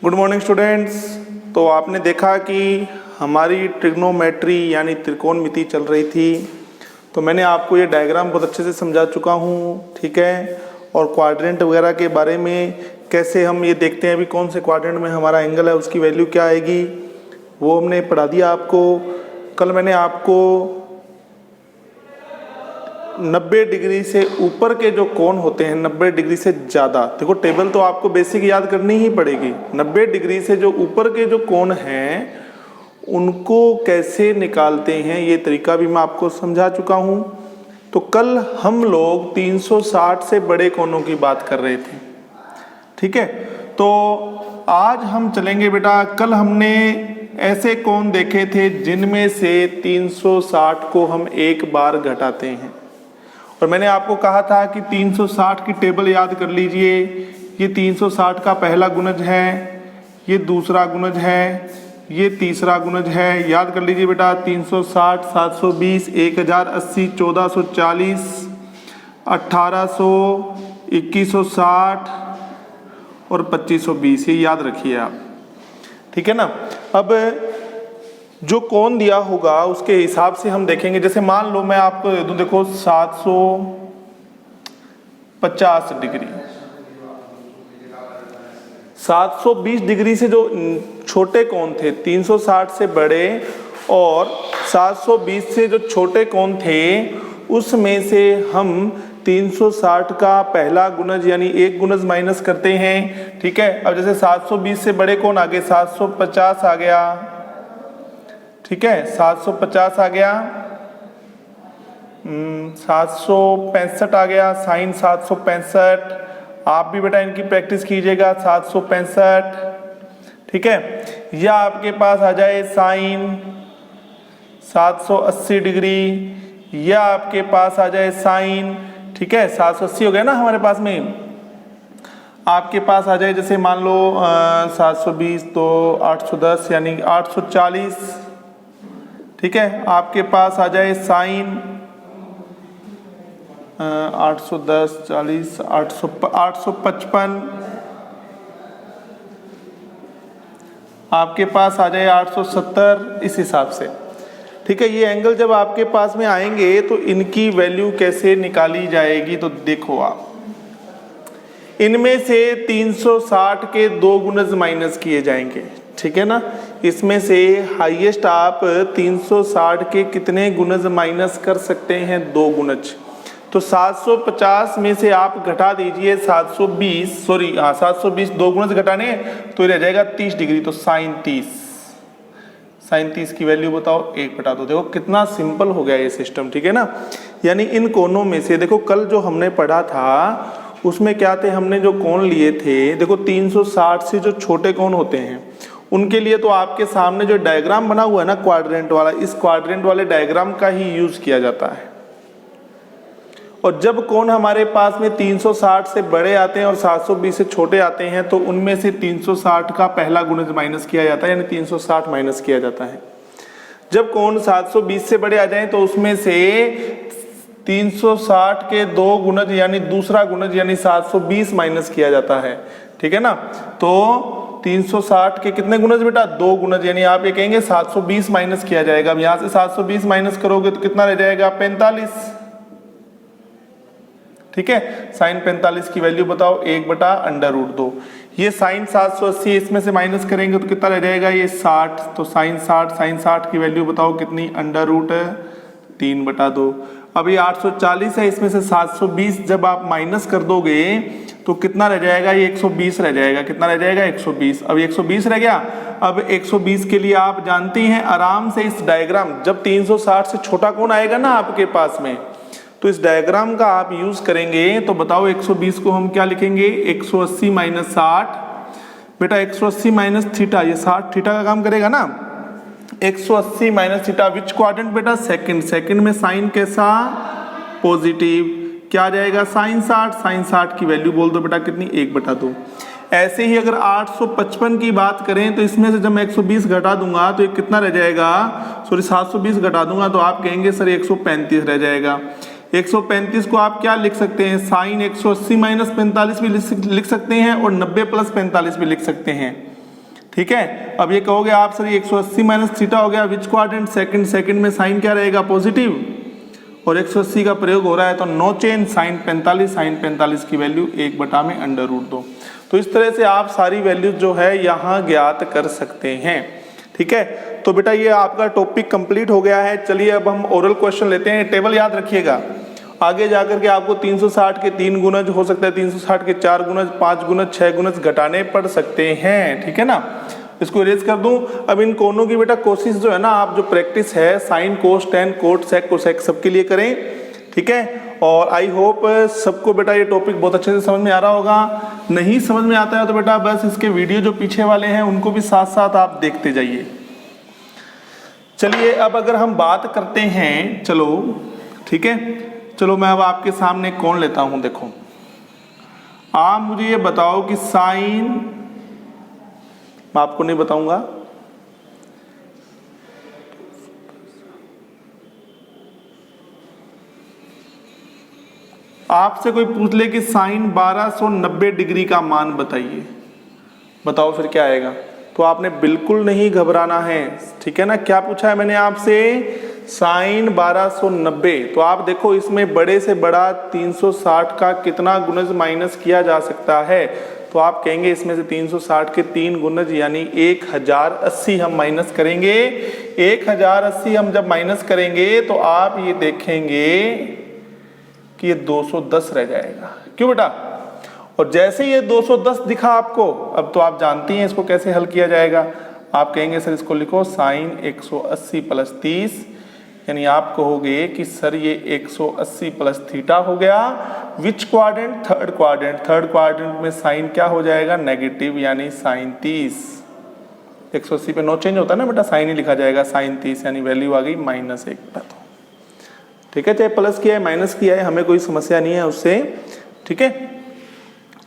Good morning students. तो आपने देखा कि हमारी ट्रिग्नोमेट्री यानी त्रिकोणमिति चल रही थी, तो मैंने आपको ये डायग्राम बहुत अच्छे से समझा चुका हूँ, ठीक है। और क्वाड्रेंट वगैरह के बारे में कैसे हम ये देखते हैं अभी कौन से क्वाड्रेंट में हमारा एंगल है, उसकी वैल्यू क्या आएगी, वो हमने पढ़ा दिया आपको। कल मैंने आपको 90 डिग्री से ऊपर के जो कोण होते हैं, 90 डिग्री से ज़्यादा, देखो टेबल तो आपको बेसिक याद करनी ही पड़ेगी। 90 डिग्री से जो ऊपर के जो कोण हैं उनको कैसे निकालते हैं, ये तरीका भी मैं आपको समझा चुका हूँ। तो कल हम लोग 360 से बड़े कोणों की बात कर रहे थे, ठीक है। तो आज हम चलेंगे बेटा, कल हमने ऐसे कोण देखे थे जिनमें से 360 को हम एक बार घटाते हैं। और मैंने आपको कहा था कि 360 की टेबल याद कर लीजिए। ये 360 का पहला गुणज है, ये दूसरा गुणज है, ये तीसरा गुणज है। याद कर लीजिए बेटा, 360, 720, 1080, 1440, 1800, 2160 और 2520, ये याद रखिए आप, ठीक है ना। अब जो कोण दिया होगा उसके हिसाब से हम देखेंगे। जैसे मान लो मैं आपको दे दूं, देखो 750 डिग्री, 720 डिग्री से जो छोटे कोण थे 360 से बड़े, और 720 से जो छोटे कोण थे उसमें से हम 360 का पहला गुणज यानी एक गुणज माइनस करते हैं, ठीक है। अब जैसे 720 से बड़े कोण आ गए, 750 आ गया, ठीक है, 750 आ गया, 765 आ गया, साइन 765। आप भी बेटा इनकी प्रैक्टिस कीजिएगा, 765, ठीक है। या आपके पास आ जाए साइन 780 डिग्री, या आपके पास आ जाए साइन, ठीक है, 780 हो गया ना हमारे पास में। आपके पास आ जाए जैसे मान लो 720 तो 810 यानी 840, ठीक है। आपके पास आ जाए साइन 810, 40, 855, आपके पास आ जाए 870, इस हिसाब से, ठीक है। ये एंगल जब आपके पास में आएंगे तो इनकी वैल्यू कैसे निकाली जाएगी, तो देखो आप, इनमें से 360 के दो गुणज माइनस किए जाएंगे, ठीक है ना। इसमें से हाईएस्ट आप 360 के कितने गुणज माइनस कर सकते हैं, दो गुणज। तो 750 में से आप घटा दीजिए 720 दो गुणज घटाने तो रह जाएगा 30 डिग्री, तो साइन 30 की वैल्यू बताओ, 1/2। देखो कितना सिंपल हो गया ये सिस्टम, ठीक है ना। यानी इन कोणों में से देखो कल जो हमने पढ़ा था उसमें क्या थे, हमने जो कोण लिए थे, देखो 360 से जो छोटे कोण होते हैं उनके लिए तो आपके सामने जो डायग्राम बना हुआ है ना क्वाड्रेंट वाला, इस क्वाड्रेंट वाले डायग्राम का ही यूज किया जाता है। और जब कोण हमारे पास में 360 से बड़े आते हैं और 720 से छोटे आते हैं तो उनमें से 360 का पहला गुणज माइनस किया जाता है, यानी 360 माइनस किया जाता है। जब कोण 720 से बड़े आ जाएं तो उसमें से 360 के दो गुणज यानी दूसरा गुणज यानी 720 माइनस किया जाता है, ठीक है ना। तो 360 के कितने गुणज बेटा, दो गुणज, यानी आप ये कहेंगे 720 माइनस किया जाएगा। अब यहां से 720 माइनस करोगे तो कितना रह जाएगा, 45, ठीक है। साइन 45 की वैल्यू बताओ, 1/√2। ये साइन 780 इसमें से माइनस करेंगे तो कितना रह जाएगा, ये 60, तो साइन 60 की वैल्यू बताओ कितनी, √3/2। अब ये 840 है, इसमें से 720 जब आप माइनस कर दोगे तो कितना रह जाएगा, ये 120 रह जाएगा। कितना रह जाएगा, 120। अब 120 रह गया। अब 120 के लिए आप जानते हैं आराम से इस डायग्राम, जब 360 से छोटा कोण आएगा ना आपके पास में, तो इस डायग्राम का आप यूज करेंगे। तो बताओ 120 को हम क्या लिखेंगे, 180 माइनस 60, बेटा 180 माइनस थीटा, ये 60 थीटा का काम करेगा ना। 180 माइनस थीटा विच क्वाड्रेंट बेटा, सेकंड में साइन कैसा, पॉजिटिव, क्या आ जाएगा, साइन 60 की वैल्यू बोल दो बेटा कितनी, 1/2। ऐसे ही अगर 855 की बात करें तो इसमें से जब मैं 120 घटा दूंगा तो ये कितना रह जाएगा, 720 घटा दूंगा तो आप कहेंगे सर 135 रह जाएगा। 135 को आप क्या लिख सकते हैं, साइन 180 माइनस 45 भी लिख सकते हैं और 90 प्लस 45 भी लिख सकते हैं। ठीक है। अब ये कहोगे आप सर 180 माइनस थीटा हो गया विच क्वाड्रेंट, सेकंड में साइन क्या रहेगा, पॉजिटिव, और 180 का प्रयोग हो रहा है तो नो चेंज, साइन 45 की वैल्यू 1/√2। तो इस तरह से आप सारी वैल्यूज जो है यहाँ ज्ञात कर सकते हैं। ठीक है, तो बेटा ये आपका टॉपिक कंप्लीट हो गया है। चलिए अब हम ओरल क्वेश्चन लेते हैं। टेबल याद रखिएगा, आगे जाकर के आपको 360 के 3 गुणज हो सकता है, 360 के 4 गुणज, 5 गुणज, 6 गुणज घटाने पड़ सकते हैं। ठीक है ना, इसको इरेज कर दूं। अब इन कोनों की बेटा कोशिश जो है ना, आप जो प्रैक्टिस है साइन, कोस, टेन, कोट, सेक, कोसेक सबके लिए करें। ठीक है, और आई होप सबको बेटा ये टॉपिक बहुत अच्छे से समझ में आ रहा होगा। नहीं समझ में आता है तो बेटा बस इसके वीडियो जो पीछे वाले हैं उनको भी साथ साथ आप देखते जाइए। चलिए अब अगर हम बात करते हैं, चलो ठीक है, चलो मैं अब आपके सामने कौन लेता हूं। देखो आप मुझे ये बताओ कि साइन, मैं आपको नहीं बताऊंगा, आपसे कोई पूछ ले कि साइन 1290 डिग्री का मान बताइए, बताओ फिर क्या आएगा। तो आपने बिल्कुल नहीं घबराना है। ठीक है ना, क्या पूछा है मैंने आपसे, साइन 1290। तो आप देखो इसमें बड़े से बड़ा 360 का कितना गुणज माइनस किया जा सकता है। तो आप कहेंगे इसमें से 360 के 3 गुणज यानी 1080 हम माइनस करेंगे। 1080 हम जब माइनस करेंगे तो आप ये देखेंगे कि ये 210 रह जाएगा। क्यों बेटा, और जैसे ये 210 दिखा आपको, अब तो आप जानती हैं इसको कैसे हल किया जाएगा। आप कहेंगे सर इसको लिखो साइन 180 प्लस 30, यानी आप कहोगे कि सर ये 180 प्लस थीटा हो गया। विच quadrant, third quadrant, third quadrant में साइन क्या हो जाएगा, नेगेटिव, यानी साइन 30। 180 पे नो चेंज होता है ना बेटा, साइन ही लिखा जाएगा, साइन 30 यानी वैल्यू आ गई -1। ठीक है, चाहे प्लस किया है माइनस किया है हमें कोई समस्या नहीं है उससे। ठीक है,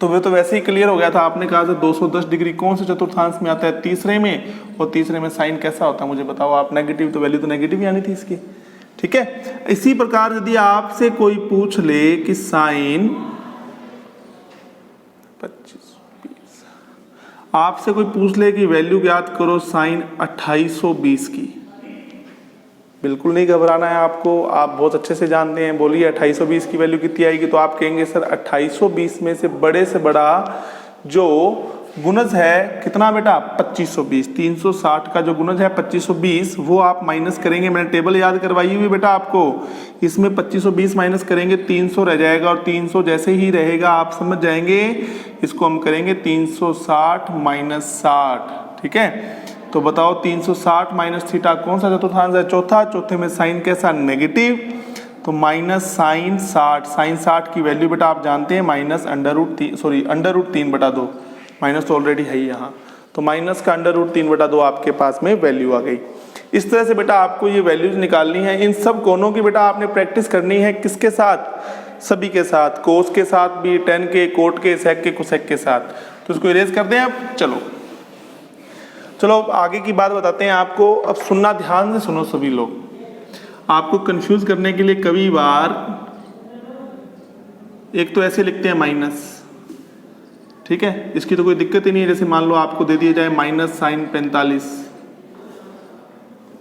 तो वो तो वैसे ही क्लियर हो गया था। आपने कहा था 210 डिग्री कौन से चतुर्थांश में आता है, तीसरे में, और तीसरे में साइन कैसा होता है मुझे बताओ आप। नेगेटिव, तो वैल्यू तो नेगेटिव आनी थी इसकी। ठीक है, इसी प्रकार यदि आपसे कोई पूछ ले कि साइन 25, 20, आपसे कोई पूछ ले कि वैल्यू ज्ञात करो साइन 2820 की, बिल्कुल नहीं घबराना है आपको। आप बहुत अच्छे से जानते हैं, बोलिए 2820 की वैल्यू कितनी आएगी। तो आप कहेंगे सर 2820 में से बड़ा जो गुणज है कितना बेटा, 2520। 360 का जो गुणज है 2520 वो आप माइनस करेंगे। मैंने टेबल याद करवाई हुई बेटा आपको, इसमें 2520 माइनस करेंगे 300 रह जाएगा, और 300 जैसे ही रहेगा आप समझ जाएंगे, इसको हम करेंगे 360 माइनस 60। ठीक है, तो बताओ 360 माइनस थीटा कौन सा चतुर्थांश है, चौथा। चौथे में साइन कैसा, नेगेटिव, तो माइनस साइन 60। साइन 60 की वैल्यू बेटा आप जानते हैं माइनस √3/2, माइनस तो ऑलरेडी है ही यहाँ, तो माइनस का √3/2 आपके पास में वैल्यू आ गई। इस तरह से बेटा आपको ये वैल्यूज निकालनी है। इन सब कोनों की बेटा आपने प्रैक्टिस करनी है, किसके साथ, सभी के साथ, कोस के साथ भी, टेन के, कोट के, सेक के, कोसेक के साथ। तो इसको इरेज कर दें अब। चलो आगे की बात बताते हैं आपको। अब सुनना, ध्यान से सुनो सभी लोग, आपको कंफ्यूज करने के लिए कभी बार एक तो ऐसे लिखते हैं माइनस। ठीक है, इसकी तो कोई दिक्कत ही नहीं है। जैसे मान लो आपको दे दिया जाए माइनस साइन 45,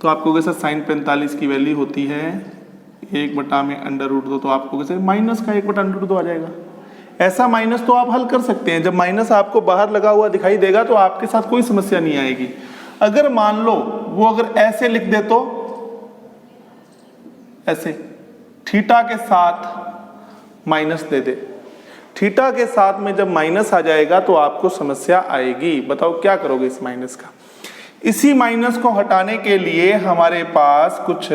तो आपको कैसे साइन 45 की वैल्यू होती है 1/√2, तो आपको कैसे माइनस का 1/√2 आ जाएगा। ऐसा माइनस तो आप हल कर सकते हैं, जब माइनस आपको बाहर लगा हुआ दिखाई देगा तो आपके साथ कोई समस्या नहीं आएगी। अगर मान लो वो अगर ऐसे लिख दे तो ऐसे थीटा के साथ माइनस दे दे, थीटा के साथ में जब माइनस आ जाएगा तो आपको समस्या आएगी। बताओ क्या करोगे इस माइनस का। इसी माइनस को हटाने के लिए हमारे पास कुछ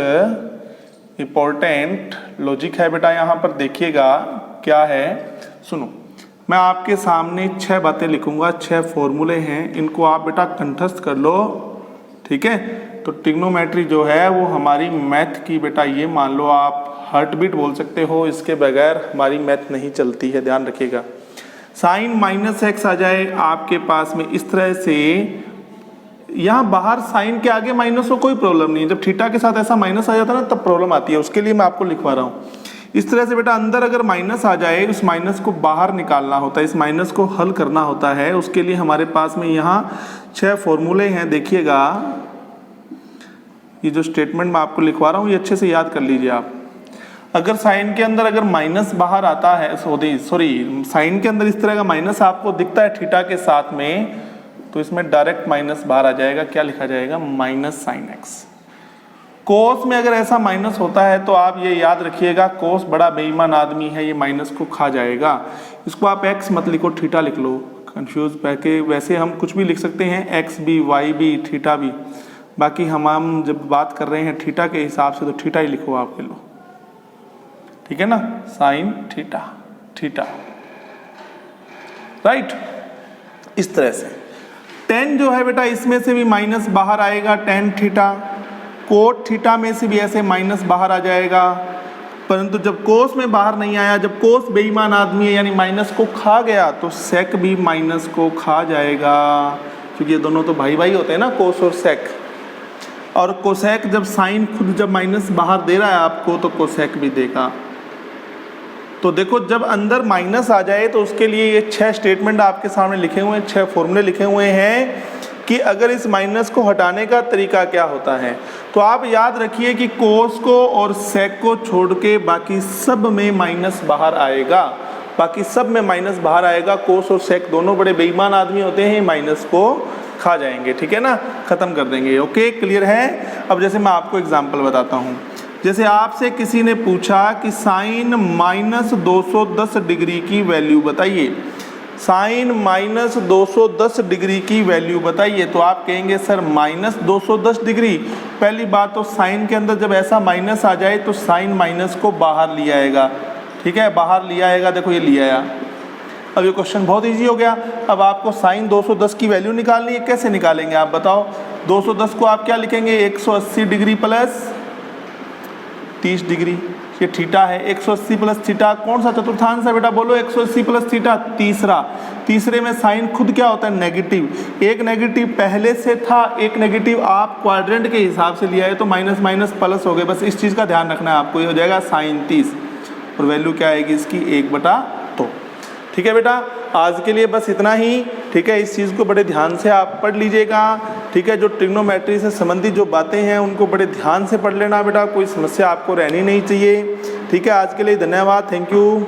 इंपॉर्टेंट लॉजिक है बेटा, यहां पर देखिएगा क्या है, सुनो। मैं आपके सामने 6 बातें लिखूंगा, 6 फॉर्मूले हैं, इनको आप बेटा कंठस्थ कर लो। ठीक है, तो ट्रिग्नोमेट्री जो है वो हमारी मैथ की बेटा, ये मान लो आप हार्ट बीट बोल सकते हो, इसके बगैर हमारी मैथ नहीं चलती है, ध्यान रखिएगा। साइन -x आ जाए आपके पास में इस तरह से, यहाँ बाहर साइन के आगे माइनस हो कोई प्रॉब्लम नहीं है, जब थीटा के साथ ऐसा माइनस आ जाता है ना तब प्रॉब्लम आती है, उसके लिए मैं आपको लिखवा रहा हूँ। इस तरह से बेटा अंदर अगर माइनस आ जाए, उस माइनस को बाहर निकालना होता है, इस माइनस को हल करना होता है। उसके लिए हमारे पास में यहाँ 6 फॉर्मूले हैं, देखिएगा। ये जो स्टेटमेंट मैं आपको लिखवा रहा हूँ ये अच्छे से याद कर लीजिए आप। अगर साइन के अंदर अगर माइनस बाहर आता है, सॉरी साइन के अंदर इस तरह का माइनस आपको दिखता है थीटा के साथ में, तो इसमें डायरेक्ट माइनस बाहर आ जाएगा। क्या लिखा जाएगा? Minus sine x. कोस में अगर ऐसा माइनस होता है तो आप ये याद रखिएगा, कोस बड़ा बेईमान आदमी है, ये माइनस को खा जाएगा। इसको आप एक्स मत लिखो, थीटा लिख लो, कंफ्यूज पैके। वैसे हम कुछ भी लिख सकते हैं, एक्स भी, वाई भी, थीटा भी। बाकी हम जब बात कर रहे हैं थीटा के हिसाब से, तो थीटा ही लिखो आप, लो, ठीक है ना, साइन थीटा, थीटा, राइट। इस तरह से टेन जो है बेटा, इसमें से भी माइनस बाहर आएगा, टेन थीटा। कोट थीटा में से भी ऐसे माइनस बाहर आ जाएगा, परंतु जब कोस में बाहर नहीं आया, जब कोस बेईमान आदमी है यानी माइनस को खा गया, तो सेक भी माइनस को खा जाएगा, क्योंकि ये दोनों तो भाई भाई होते हैं ना, कोस और सेक। और कोसेक जब साइन खुद जब माइनस बाहर दे रहा है आपको, तो कोसेक भी देगा। तो देखो, जब अंदर माइनस आ जाए तो उसके लिए ये 6 स्टेटमेंट आपके सामने लिखे हुए हैं, 6 फॉर्मूले लिखे हुए हैं कि अगर इस माइनस को हटाने का तरीका क्या होता है। तो आप याद रखिए कि कोस को और सेक को छोड़ के बाकी सब में माइनस बाहर आएगा, बाकी सब में माइनस बाहर आएगा। कोस और सेक दोनों बड़े बेईमान आदमी होते हैं, माइनस को खा जाएंगे, ठीक है ना, खत्म कर देंगे। ओके, क्लियर है। अब जैसे मैं आपको एग्जांपल बताता हूँ। जैसे आपसे किसी ने पूछा कि साइन माइनस 210 डिग्री की वैल्यू बताइए, साइन माइनस 210 डिग्री की वैल्यू बताइए। तो आप कहेंगे सर माइनस 210 डिग्री। पहली बात तो साइन के अंदर जब ऐसा माइनस आ जाए तो साइन माइनस को बाहर ले आएगा, ठीक है, बाहर ले आएगा। देखो ये ले आया। अब ये क्वेश्चन बहुत इजी हो गया। अब आपको साइन 210 की वैल्यू निकालनी है, कैसे निकालेंगे आप बताओ? 210 को आप क्या लिखेंगे? 180 डिग्री प्लस 30 डिग्री, ये थीटा है। 180 प्लस थीटा कौन सा चतुर्थांश है बेटा? बोलो 180 प्लस थीटा तीसरा। तीसरे में साइन खुद क्या होता है? नेगेटिव। एक नेगेटिव पहले से था, एक नेगेटिव आप क्वाड्रेंट के हिसाब से लिया है, तो माइनस माइनस प्लस हो गए। बस इस चीज़ का ध्यान रखना है आपको। ये हो जाएगा साइन 30 और वैल्यू क्या आएगी इसकी? 1/2। ठीक है बेटा, आज के लिए बस इतना ही। ठीक है, इस चीज़ को बड़े ध्यान से आप पढ़ लीजिएगा। ठीक है, जो ट्रिग्नोमेट्री से संबंधित जो बातें हैं उनको बड़े ध्यान से पढ़ लेना बेटा, कोई समस्या आपको रहनी नहीं चाहिए। ठीक है, आज के लिए धन्यवाद, थैंक यू।